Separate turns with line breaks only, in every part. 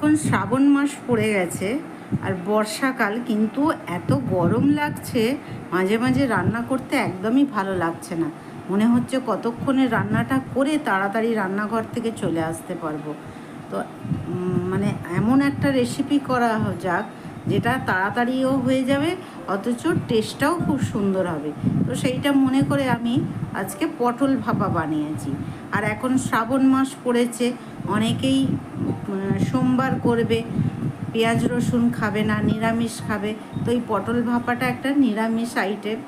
এখন শ্রাবণ মাস পড়ে গেছে আর বর্ষাকাল, কিন্তু এত গরম লাগছে, মাঝে মাঝে রান্না করতে একদমই ভালো লাগছে না। মনে হচ্ছে কতক্ষণে রান্নাটা করে তাড়াতাড়ি রান্নাঘর থেকে চলে আসতে পারবো। তো মানে এমন একটা রেসিপি করা যাক যেটা তাড়াতাড়িও হয়ে যাবে, অথচ টেস্টটাও খুব সুন্দর হবে। তো সেইটা মনে করে আমি আজকে পটল ভাপা বানিয়েছি। আর এখন শ্রাবণ মাস পড়েছে, অনেকেই সোমবার করবে, পেঁয়াজ রসুন খাবে না, নিরামিষ খাবে। তো এই পটল ভাপাটা একটা নিরামিষ আইটেম,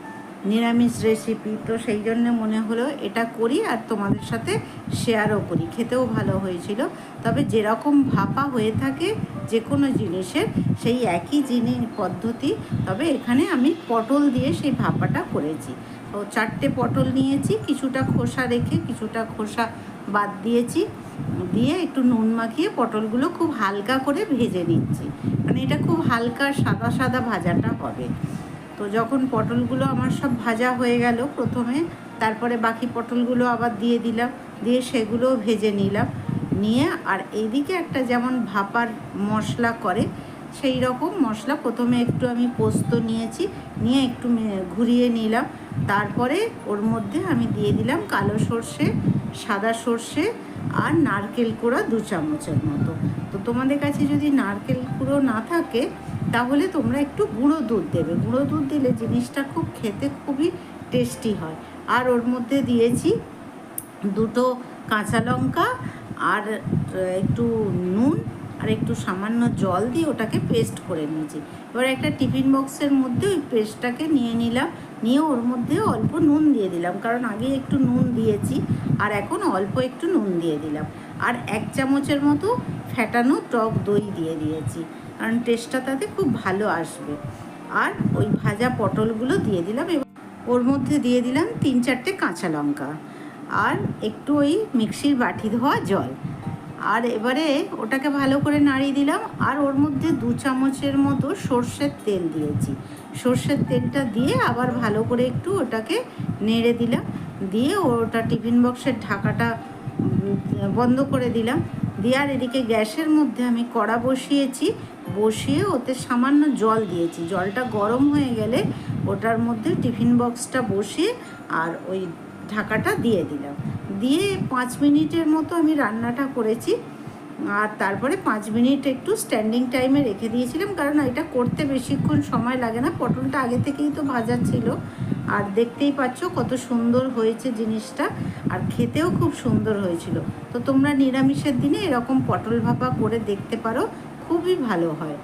নিরামিষ রেসিপি। তো সেই জন্য মনে হলো এটা করি আর তোমাদের সাথে শেয়ারও করি। খেতেও ভালো হয়েছিল। তবে যেরকম ভাপা হয়ে থাকে যে কোনো জিনিসের, সেই একই পদ্ধতি, তবে এখানে আমি পটল দিয়ে সেই ভাপাটা করেছি। তো 4টে পটল নিয়েছি, কিছুটা খোসা রেখে কিছুটা খোসা বাদ দিয়েছি, দিয়ে একটু নুন মাখিয়ে পটলগুলো খুব হালকা করে ভেজে নিচ্ছি। মানে এটা খুব হালকা সাদা সাদা ভাজাটা হবে। তো যখন পটলগুলো আমার সব ভাজা হয়ে গেল প্রথমে, তারপরে বাকি পটলগুলো আবার দিয়ে দিলাম, দিয়ে সেগুলোও ভেজে নিলাম। নিয়ে আর এইদিকে একটা যেমন ভাপার মশলা করে সেই রকম মশলা, প্রথমে একটু আমি পোস্ত নিয়েছি, নিয়ে একটু ঘুরিয়ে নিলাম। তারপরে ওর মধ্যে আমি দিয়ে দিলাম কালো সর্ষে, সাদা সর্ষে আর নারকেল কুড়া 2 চামচের মতো। তো তোমাদের কাছে যদি নারকেল কুড়ো না থাকে তাহলে তোমরা একটু গুঁড়ো দুধ দেবে। গুঁড়ো দুধ দিলে জিনিসটা খুব খেতে খুবই টেস্টি হয়। আর ওর মধ্যে দিয়েছি 2টো কাঁচা লঙ্কা আর একটু নুন আর একটু সামান্য জল দিয়ে ওটাকে পেস্ট করে নিয়েছি। এবার একটা টিফিন বক্সের মধ্যে ওই পেস্টটাকে নিয়ে নিলাম, নিয়ে ওর মধ্যে অল্প নুন দিয়ে দিলাম, কারণ আগে একটু নুন দিয়েছি আর এখন অল্প একটু নুন দিয়ে দিলাম। আর 1 চামচের মতো ফ্যাটানো টক দই দিয়ে দিয়েছি, কারণ টেস্টটা তাতে খুব ভালো আসবে। আর ওই ভাজা পটলগুলো দিয়ে দিলাম, এবং ওর মধ্যে দিয়ে দিলাম 3-4টে কাঁচা লঙ্কা আর একটু ওই মিক্সির বাটি ধোয়া জল। আর এবারে ওটাকে ভালো করে নাড়িয়ে দিলাম। আর ওর মধ্যে 2 চামচের মতো সর্ষের তেল দিয়েছি। সর্ষের তেলটা দিয়ে আবার ভালো করে একটু ওটাকে নেড়ে দিলাম, দিয়ে ওটা টিফিন বক্সের ঢাকাটা বন্ধ করে দিলাম। দিয়ে আর এদিকে গ্যাসের মধ্যে আমি কড়া বসিয়েছি, বসিয়ে ওতে সামান্য জল দিয়েছি। জলটা গরম হয়ে গেলে ওটার মধ্যে টিফিন বক্সটা বসিয়ে আর ওই ঢাকাটা দিয়ে দিলাম। দিয়ে 5 মিনিটের মতো আমি রান্নাটা করেছি। আর তারপরে 5 মিনিট একটু স্ট্যান্ডিং টাইমে রেখে দিয়েছিলাম, কারণ এটা করতে বেশিক্ষণ সময় লাগে না, পটলটা আগে থেকেই তো ভাজা ছিল। আর দেখতেই পাচ্ছ কত সুন্দর হয়েছে জিনিসটা, আর খেতেও খুব সুন্দর হয়েছিল। তো তোমরা নিরামিষের দিনে এরকম পটল ভাপা করে দেখতে পারো, খুবই ভালো হয়।